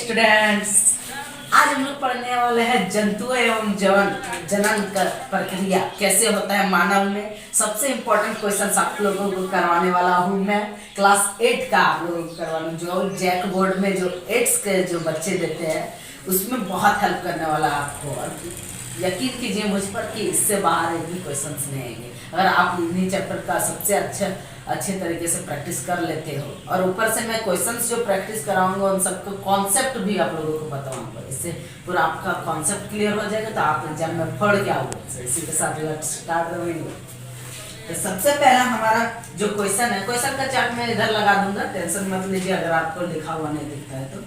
Students, आज हम लोग पढ़ने वाले हैं जंतु एवं जनन का प्रक्रिया कैसे होता है मानव में। सबसे इम्पोर्टेंट क्वेश्चन आप लोगों को करवाने वाला हूँ मैं। क्लास 8 का आप लोगों को करवाना, जो जैक बोर्ड में जो 8 के जो बच्चे देते हैं उसमें बहुत हेल्प करने वाला है आपको। और यकीन कीजिए मुझ पर कि इससे बाहर एक भी क्वेश्चन नहीं आएंगे अगर आप इन्हीं चैप्टर का सबसे अच्छे तरीके से प्रैक्टिस कर लेते हो। और ऊपर से मैं क्वेश्चंस जो प्रैक्टिस कराऊंगा उन सबको कॉन्सेप्ट भी आप लोगों को बताऊंगा। इससे पूरा आपका कॉन्सेप्ट क्लियर हो जाएगा तो आप एग्जाम में पढ़ के आओगे। इसी के साथ स्टार्ट द वीडियो। तो सबसे पहला हमारा जो क्वेश्चन है, क्वेश्चन का चार्ट मैं इधर लगा दूंगा, टेंशन मत लीजिए अगर आपको लिखा हुआ नहीं दिखता है तो।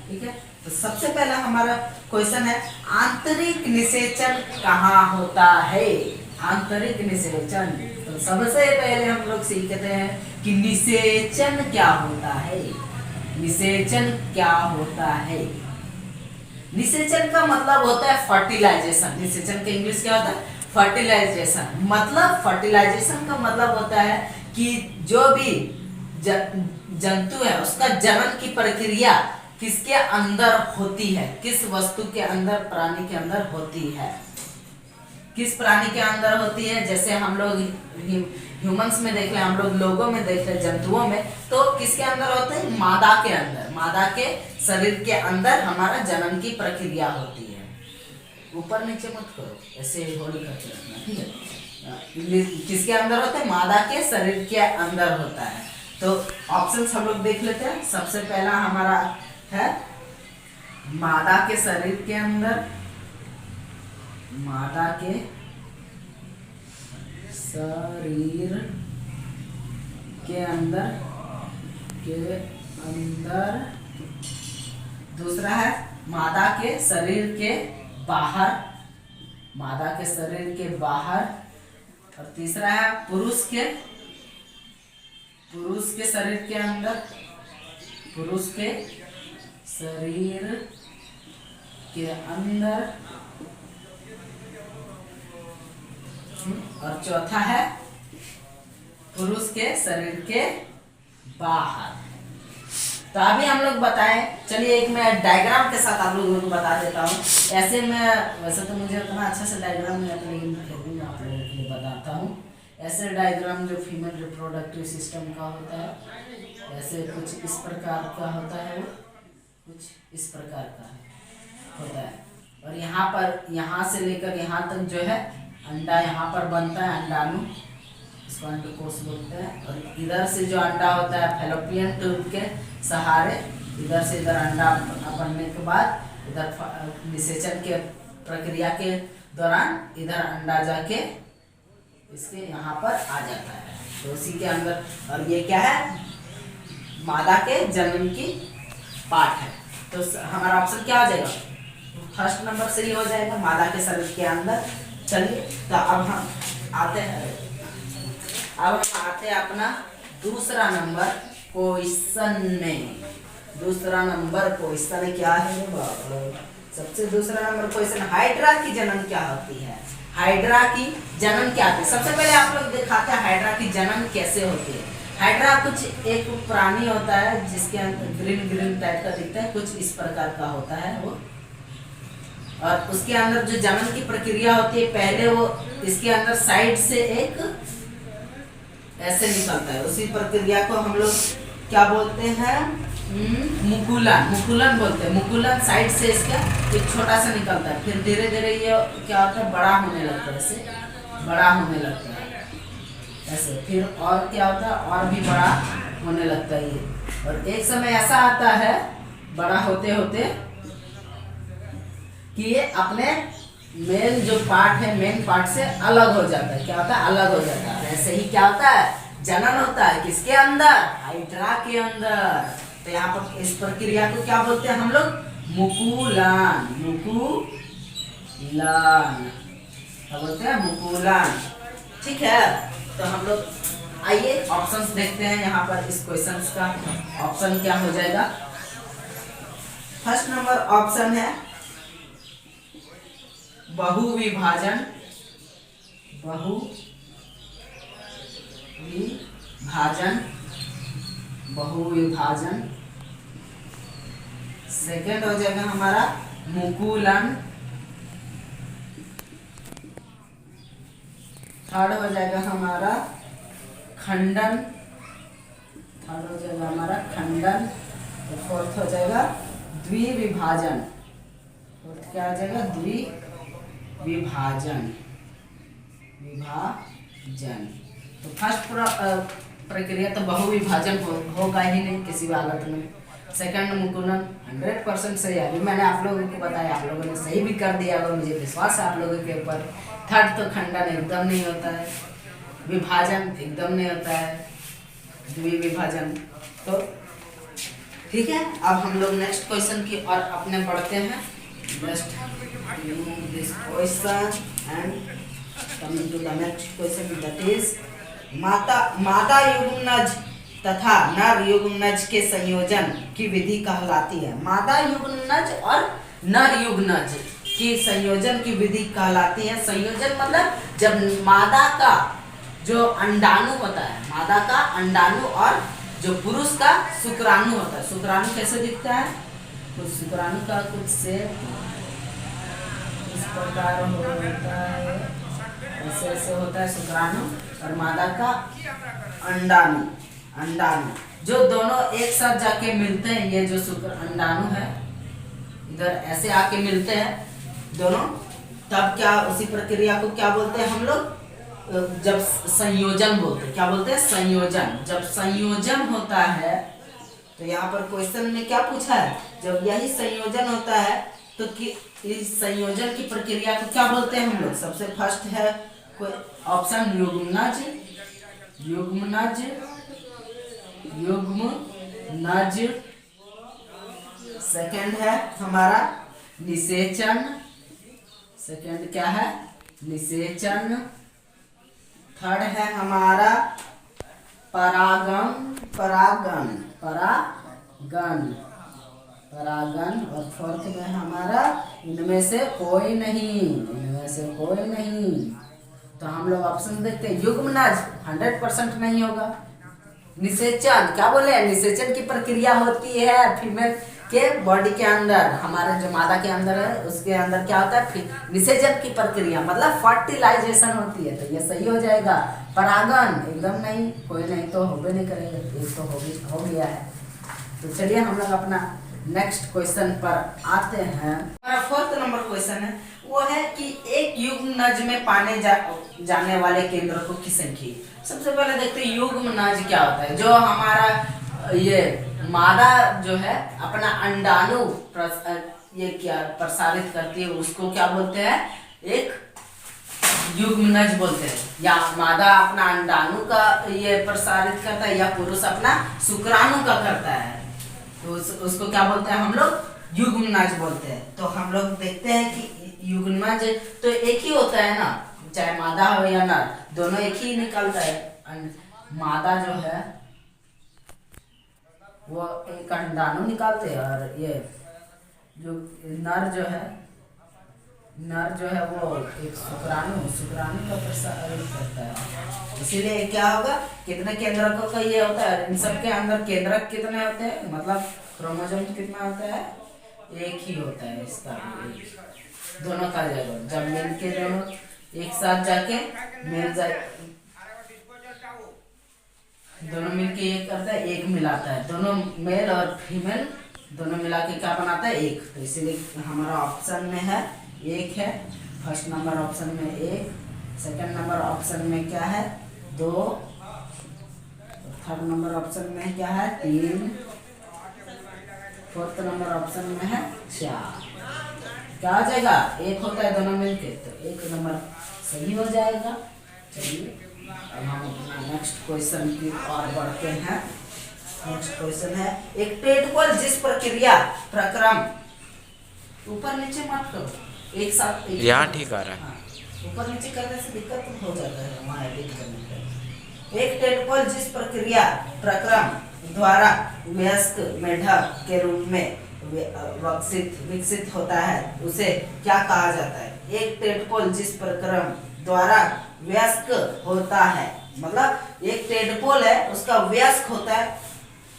ठीक है, तो सबसे पहला हमारा क्वेश्चन है आंतरिक निषेचन कहाँ होता है। आंतरिक निषेचन, तो सबसे पहले हम लोग सीखते हैं कि निषेचन क्या होता है। निषेचन क्या होता है? निषेचन का मतलब होता है फर्टिलाइजेशन। निषेचन का इंग्लिश क्या होता है? फर्टिलाइजेशन। मतलब फर्टिलाइजेशन का मतलब होता है कि जो भी जंतु है उसका जनन की प्रक्रिया किसके अंदर होती है, किस वस्तु के अंदर, प्राणी के अंदर होती है। किस प्राणी के अंदर होती है? जैसे हम लोग ह्यूमंस में देख रहे हैं, हम लोग लोगों में देख रहे हैं, जंतुओं में, तो किसके अंदर होते हैं? मादा के अंदर। मादा के शरीर के अंदर हमारा जनन की प्रक्रिया होती है। ऊपर नीचे मत करो, ऐसे होल्ड करके रखना, ठीक है। किसके अंदर होता है? मादा के शरीर के अंदर होता है। तो ऑप्शंस हम लोग देख लेते हैं। सबसे पहला हमारा है मादा के शरीर के अंदर। मादा के शरीर के अंदर दूसरा है मादा के शरीर के बाहर। मादा के शरीर के बाहर। और तीसरा है पुरुष के शरीर के अंदर। पुरुष के शरीर के अंदर। और चौथा है पुरुष के शरीर के बाहर। तो अभी हम लोग बताएं, चलिए एक मैं डायग्राम के साथ आप लोगों को बता देता हूँ। ऐसे में वैसे तो मुझे उतना अच्छा से डायग्राम नहीं आता, लेकिन फिर भी मैं आप लोगों के लिए बताता हूँ। ऐसे डायग्राम जो फीमेल रिप्रोडक्टिव सिस्टम का होता है, ऐसे कुछ इस प्रकार का होता है, वो कुछ इस प्रकार का होता है। और यहाँ से लेकर यहाँ तक जो है अंडा यहाँ पर बनता है, अंडाणु, इसको अंडकोश बोलते हैं। और इधर से जो अंडा होता है फैलोपियन ट्यूब के सहारे, इधर से इधर अंडा बनने के बाद इधर निषेचन के प्रक्रिया के दौरान इधर अंडा जाके इसके यहाँ पर आ जाता है। तो उसी के अंदर, और ये क्या है? मादा के जनन की पार्ट है। तो हमारा ऑप्शन क्या हो जाएगा? फर्स्ट नंबर से ही हो जाएगा, मादा के शरीर के अंदर। चलिए, तो अब हम आते हैं अपना दूसरा नंबर क्वेश्चन में। दूसरा नंबर क्वेश्चन क्या है? सबसे दूसरा नंबर क्वेश्चन, हाइड्रा की जनन क्या होती है? हाइड्रा की जनन क्या होती है? सबसे पहले आप लोग दिखाते हैं हाइड्रा की जनन कैसे होती है। हाइड्रा कुछ एक प्राणी होता है जिसके अंदर ग्रीन टाइप का दिखता है, कुछ इस प्रकार का होता है वो। और उसके अंदर जो जनन की प्रक्रिया होती है, पहले वो इसके अंदर साइड से एक ऐसे निकलता है। उसी प्रक्रिया को हम लोग क्या बोलते हैं? मुकुलन बोलते हैं। मुकुलन साइड से इसका एक छोटा सा निकलता है, फिर धीरे धीरे ये क्या होता है? बड़ा होने लगता है, ऐसे बड़ा होने लगता है ऐसे। फिर और क्या होता है? और भी बड़ा होने लगता है ये। और एक समय ऐसा आता है बड़ा होते होते कि ये अपने मेन जो पार्ट है, मेन पार्ट से अलग हो जाता है। क्या होता है? अलग हो जाता है। ऐसे ही क्या होता है? जनन होता है किसके अंदर? हाइड्रा के अंदर। तो यहाँ पर इस प्रक्रिया को क्या बोलते हैं हम लोग? मुकुलन। क्या बोलते हैं? मुकुलन। ठीक है, तो हम लोग आइए ऑप्शंस देखते हैं। यहाँ पर इस क्वेश्चन का ऑप्शन क्या हो जाएगा? फर्स्ट नंबर ऑप्शन है बहुविभाजन। बहुविभाजन सेकंड हो जाएगा हमारा मुकुलन, थर्ड हो जाएगा हमारा खंडन, थर्ड हो जाएगा हमारा खंडन, और फोर्थ हो जाएगा द्विविभाजन। फोर्थ क्या हो जाएगा? द्विविभाजन, विभाजन। तो फर्स्ट प्रक्रिया तो बहुविभाजन होगा ही नहीं किसी भी हालत में। सेकंड मुकुलन 100% सही है, अभी मैंने आप लोगों को बताया, आप लोगों ने सही भी कर दिया होगा, मुझे विश्वास है आप लोगों के ऊपर। थर्ड तो खंडन एकदम नहीं होता है, विभाजन एकदम नहीं होता है, द्विविभाजन। तो ठीक है, अब हम लोग नेक्स्ट क्वेश्चन की और अपने बढ़ते हैं। Just remove this question and coming to the next question, that is मादा युग्मनज तथा नर युग्मनज के संयोजन की विधि कहलाती है। मादा युग्मनज और नर युग्मनज की संयोजन की विधि कहलाती है। संयोजन मतलब जब मादा का जो अंडाणु होता है, मादा का अंडाणु और जो पुरुष का शुक्राणु होता है। शुक्राणु कैसे दिखता है? तो शुक्राणु का कुछ से इस प्रकार होता है, ऐसे ऐसे होता है शुक्राणु, और मादा का अंडाणु। अंडाणु जो दोनों एक साथ जाके मिलते हैं, ये जो शुक्र अंडाणु है इधर ऐसे आके मिलते हैं दोनों, तब क्या उसी प्रक्रिया को क्या बोलते हैं हम लोग? जब संयोजन बोलते हैं। क्या बोलते हैं? संयोजन। जब संयोजन होता है तो यहाँ पर क्वेश्चन में क्या पूछा है? जब यही संयोजन होता है तो इस संयोजन की प्रक्रिया को क्या बोलते हैं हम लोग? सबसे फर्स्ट है कोई ऑप्शन युग्मनज, युग्मनज, युग्मनज। सेकंड है हमारा निषेचन, सेकंड क्या है? निषेचन। थर्ड है हमारा परागण, परागण, परागण, परागण। और फोर्थ में हमारा इनमें से कोई नहीं, इनमें से कोई नहीं। तो हम लोग ऑप्शन देखते हैं। युग्मनज 100% नहीं होगा। निषेचन क्या बोले? निषेचन की प्रक्रिया होती है फीमेल के बॉडी के अंदर, हमारे जो मादा के अंदर है उसके अंदर क्या होता है? निषेचन की प्रक्रिया मतलब फर्टिलाइजेशन होती है। तो ये सही हो जाएगा। परागण एकदम नहीं, कोई नहीं तो होबे नहीं करेगा, एक तो हो गया है। तो चलिए हम लोग अपना नेक्स्ट क्वेश्चन पर आते हैं। हमारा फोर्थ नंबर क्वेश्चन है, वो है कि एक युग्मनज में पाने जाने वाले केंद्रकों की संख्या। सबसे पहले देखते हैं युग्मनज क्या होता है। जो हमारा ये मादा जो है अपना अंडाणु ये क्या प्रसारित करती है, उसको क्या बोलते हैं? एक युग्मनज बोलते हैं। या मादा अपना अंडाणु का ये प्रसारित करता है, या पुरुष अपना शुक्राणु का करता है, तो उसको क्या बोलते हैं हम लोग? युग्मनज बोलते हैं। तो हम लोग देखते हैं कि युग्मनज तो एक ही होता है ना, चाहे मादा हो या नर, दोनों एक ही निकलता है। मादा जो है वो एक अंडाणु निकालते हैं, और ये जो नर जो है वो एक शुक्राणु का प्रसारित करता है। इसीलिए क्या होगा? कितने केंद्रकों का ये होता है? इन सब के अंदर केंद्रक कितने होते हैं? मतलब क्रोमोसोम कितना होता है? एक ही होता है इसका, दोनों का जाएगा। जब मिलके दोनों एक साथ जाके मिल जाए, दोनों मिलके एक करता है, एक मिलाता है। दोनों मेल और फीमेल दोनों मिला के क्या बनाता है? एक। तो इसीलिए हमारा ऑप्शन में है एक है। फर्स्ट नंबर ऑप्शन में एक, सेकंड नंबर ऑप्शन में क्या है? 2, थर्ड नंबर ऑप्शन में क्या है? 3, फोर्थ नंबर ऑप्शन में है 4। क्या हो जाएगा? एक होता है दोनों मिलके, तो एक नंबर सही हो जाएगा। चलिए अब हम अपना नेक्स्ट क्वेश्चन की ओर बढ़ते हैं। नेक्स्ट क्वेश्चन है, एक टेडपोल जिस प्रक्रिया प्रक्रम, ऊपर नीचे मत करो, एक साथ यहाँ ठीक आ रहा है। ऊपर नीचे करने से दिक्कत हो जाता है वहाँ एडिट करने में। एक टेडपोल जिस प्रक्रिया प्रक्रम द्वारा वयस्क मेढक के रूप में विकसित होता है उसे क्या कहा जाता है? एक टेडपोल जिस प्रक्रम द्वारा वयस्क होता है, मतलब एक टेडपोल है उसका वयस्क होता है,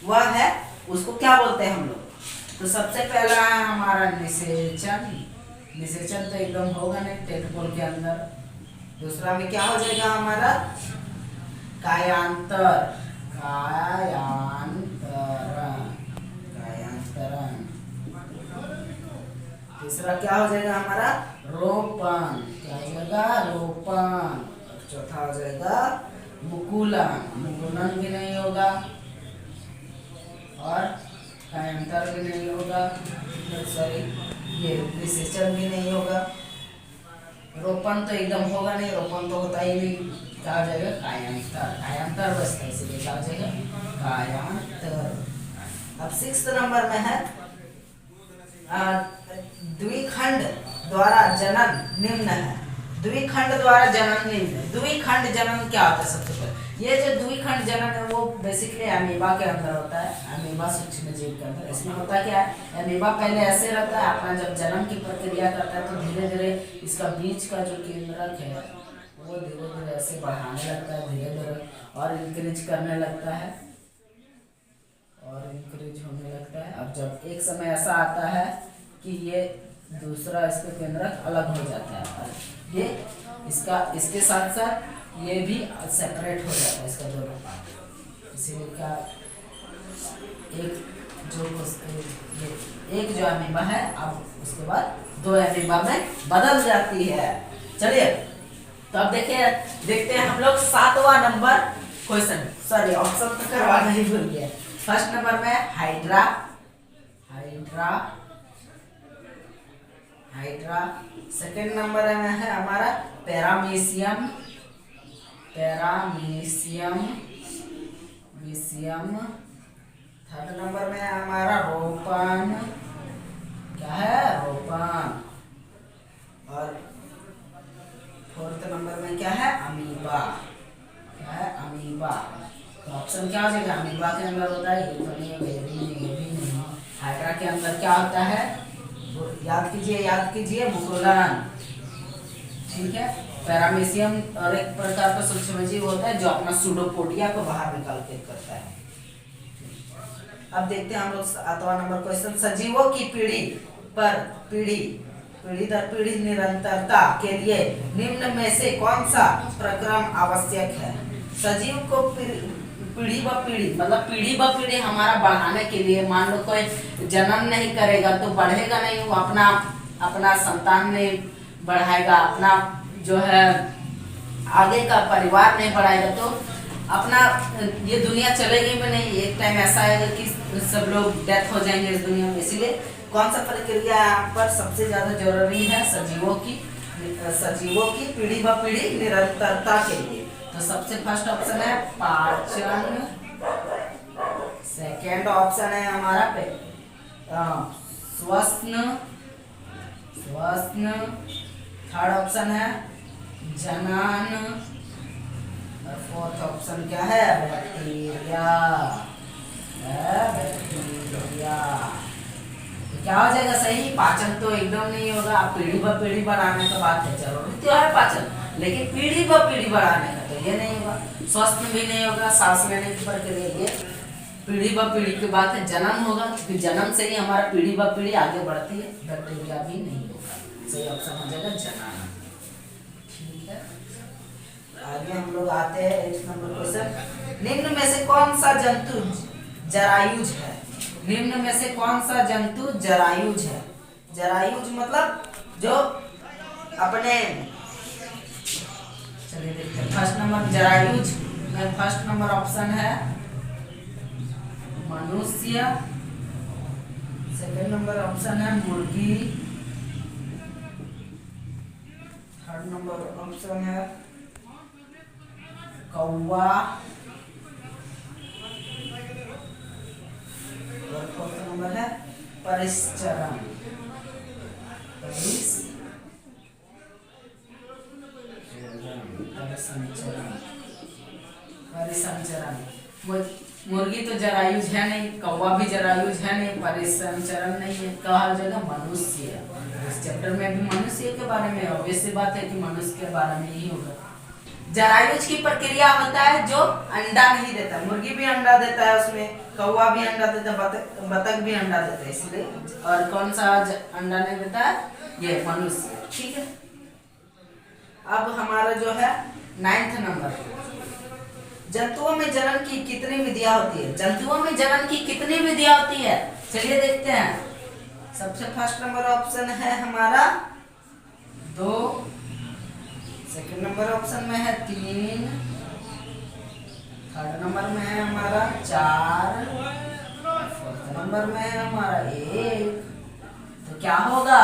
वह है उसको क्या बोलते हैं हम लोग? तो सबसे पहला है हमारा निषेचन। निषेचन तो एकदम होगा नहीं टेंटपोल के अंदर। दूसरा में क्या हो जाएगा हमारा कायांतर। कायांतरण। कायांतरण। तीसरा क्या हो जाएगा हमारा रोपण। क्या हो जाएगा रोपण। चौथा हो जाएगा मुकुलन। मुकुलन भी नहीं होगा और कायांतर भी नहीं होगा, सॉरी ये निषेचन भी नहीं होगा। रोपण तो एकदम होगा नहीं, रोपण तो होता ही नहीं। क्या हो जाएगा कायांतर। कायांतर बचता है इसलिए क्या हो जाएगा कायांतर। अब 6 नंबर में है द्विखंड द्वारा जनन निम्न है। द्विखंड द्वारा जनन निम्न। द्विखंड जनन क्या होता है सबसे पहले? ये जो द्विखंड जनन है वो बेसिकली अमीबा के अंदर होता है। अमीबा सूक्ष्म जीव के अंदर। इसमें होता क्या है, अमीबा पहले ऐसे रहता है, अपना जब जन्म की प्रक्रिया करता है तो धीरे धीरे इसका बीज का जो केंद्रक है वो धीरे धीरे ऐसे बढ़ाने लगता है, धीरे धीरे और इंक्रीज करने लगता है और इंक्रीज होने लगता है। अब जब एक समय ऐसा आता है कि ये दूसरा इसका केंद्रक अलग हो जाता है और ये इसका इसके साथ साथ ये भी सेपरेट हो जाता है इसका दोनों पार्ट। इसीलिए का एक जो अमीबा है अब उसके बाद 2 अमीबा में बदल जाती है। चलिए तो अब देखते हैं हम लोग 7वां नंबर क्वेश्चन। सॉरी ऑप्शन तो करवाना ही भूल गया। फर्स्ट नंबर में hydra. Hydra. Hydra. Second number में है हमारा पैरामीशियम। पैरामीशियम। मीशियम। थर्ड नंबर में है हमारा रोपण। क्या है रोपण। और फोर्थ नंबर में क्या है अमीबा। क्या है अमीबा। तो ऑप्शन क्या हो जाएगा? अमीबा के अंदर होता है ये तो नहीं, ये भी नहीं, ये भी नहीं। हाइड्रा के अंदर क्या होता है? याद कीजिए मुकुलन। ठीक है। पैरामीशियम और एक प्रकार का सूक्ष्मजीव होता है जो अपना सूडोपोडिया को बाहर निकाल के करता है। अब देखते हैं हम लोग 7वां नंबर क्वेश्चन। सजीवों की पीढ़ी दर पीढ़ी निरंतरता के लिए निम्न में से कौन सा प्रक्रम आवश्यक है? सजीव को पीढ़ी व पीढ़ी मतलब पीढ़ी व पीढ़ी हमारा बढ़ाने के लिए, मान लो कोई जन्म नहीं करेगा तो बढ़ेगा नहीं, वो अपना संतान नहीं बढ़ाएगा, अपना जो है आगे का परिवार नहीं बढ़ाएगा तो अपना ये दुनिया चलेगी भी नहीं। एक टाइम ऐसा आएगा कि सब लोग डेथ हो जाएंगे इस दुनिया में। इसलिए कौन सा प्रक्रिया यहाँ पर सबसे ज्यादा जरूरी है? सजीवों की पीढ़ी व पीढ़ी निरंतरता के लिए। तो सबसे फर्स्ट ऑप्शन है पाचन। सेकेंड ऑप्शन है हमारा श्वसन। थर्ड ऑप्शन है जनन और फोर्थ ऑप्शन क्या है? बैक्टीरिया। बैक्टीरिया क्या हो जाएगा सही? पाचन तो एकदम नहीं होगा। पीढ़ी व पीढ़ी बढ़ाने का बात है, जरूरी तो है पाचन, लेकिन पीढ़ी व पीढ़ी बढ़ाने का तो ये नहीं होगा। स्वास्थ्य भी नहीं होगा, सांस लेने की प्रक्रिया, ये पीढ़ी व पीढ़ी की बात है। जन्म होगा क्योंकि जन्म से ही हमारा पीढ़ी व पीढ़ी आगे बढ़ती है। बैक्टीरिया भी नहीं होगा। सही ऑप्शन हो जाएगा जनन। ठीक है, आगे हम लोग आते हैं 8 नंबर क्वेश्चन। निम्न में से कौन सा जंतु जरायुज है? निम्न में से कौन सा जंतु जरायुज है? जरायुज मतलब जो अपने, चलिए देखते हैं। फर्स्ट नंबर जरायुज में फर्स्ट नंबर ऑप्शन है मनुष्य। सेकंड नंबर ऑप्शन है मुर्गी। थर्ड नंबर ऑप्शन है कौवा और फोर्थ नंबर है परिसंचरण। परिसंचरण। मुर्गी तो जरायुज है नहीं, कौवा भी जरायुज है नहीं, परिसंचरण नहीं है। कहा जाएगा मनुष्य। इस चैप्टर में भी मनुष्य के बारे में ऑब्वियस सी बात है कि मनुष्य के बारे में ही होगा। जरायुज की प्रक्रिया होता है जो अंडा नहीं देता। मुर्गी भी अंडा देता है, उसमें कौवा भी अंडा देता है, बतख भी अंडा देता है, इसलिए। और कौन सा अंडा नहीं देता है? ये मनुष्य। ठीक है, अब हमारा जो है 9th नंबर, जंतुओं में जनन की कितनी विधियां होती है? जंतुओं में जनन की कितनी विधियां होती है? चलिए देखते हैं। सबसे फर्स्ट नंबर ऑप्शन है हमारा 2, सेकंड नंबर ऑप्शन में है 3, थर्ड नंबर में है हमारा 4, फोर्थ नंबर में है हमारा 1। तो क्या होगा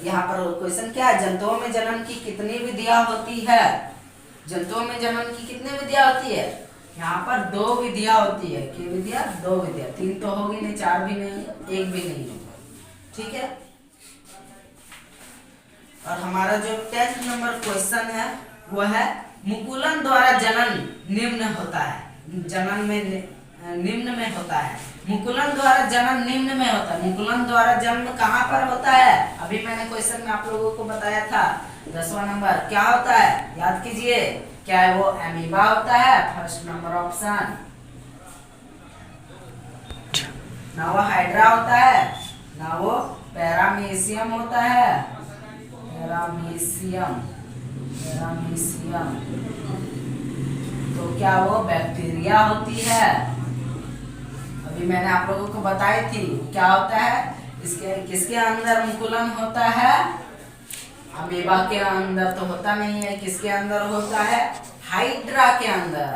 यहाँ पर क्वेश्चन क्या है? जंतुओं में जनन की कितनी विधियां होती है? जंतुओं में जनन की कितनी विधियां होती है? यहाँ पर 2 विधियां होती है। क्या विधियां? 2 विधियां। 3 तो होगी नहीं, 4 भी नहीं, 1 भी नहीं होगा। ठीक है, और हमारा जो 10th नंबर क्वेश्चन है वो है मुकुलन द्वारा जनन निम्न होता है। जनन में निम्न में होता है। मुकुलन द्वारा जनन निम्न में होता है। मुकुलन द्वारा जन्म कहाँ पर होता है? अभी मैंने क्वेश्चन में आप लोगों को बताया था। 10वां नंबर क्या होता है? याद कीजिए, क्या है वो? एमीबा होता है, फर्स्ट नंबर ऑप्शन। ना वो हाइड्रा होता है, ना वो पैरामीशियम होता है। पैरामीशियम तो क्या वो बैक्टीरिया होती है? अभी मैंने आप लोगों को बताई थी क्या होता है। इसके किसके अंदर मुकुलन होता है? अमीबा के अंदर तो होता नहीं है। किसके अंदर होता है? हाइड्रा के अंदर।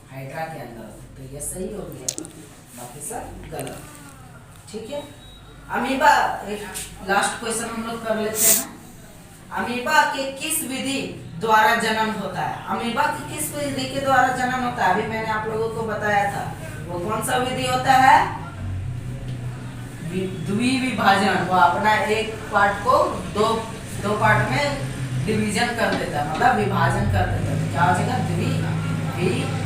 हाइड्रा के अंदर। तो ये सही हो गया, बाकी सब गलत। ठीक है, अमीबा, एक लास्ट क्वेश्चन हम लोग कर लेते हैं। अमीबा के किस विधि द्वारा जनन होता है? अमीबा के किस विधि के द्वारा जनन होता है? अभी मैंने आप लोगों को बताया था। वो कौन सा विधि होता है? द्विविभाजन। वो अपना एक पार्ट को दो पार्ट में डिवीजन कर देता है, मतलब विभाजन कर देता है। क्या हो जाएगा? द्विविभाजन।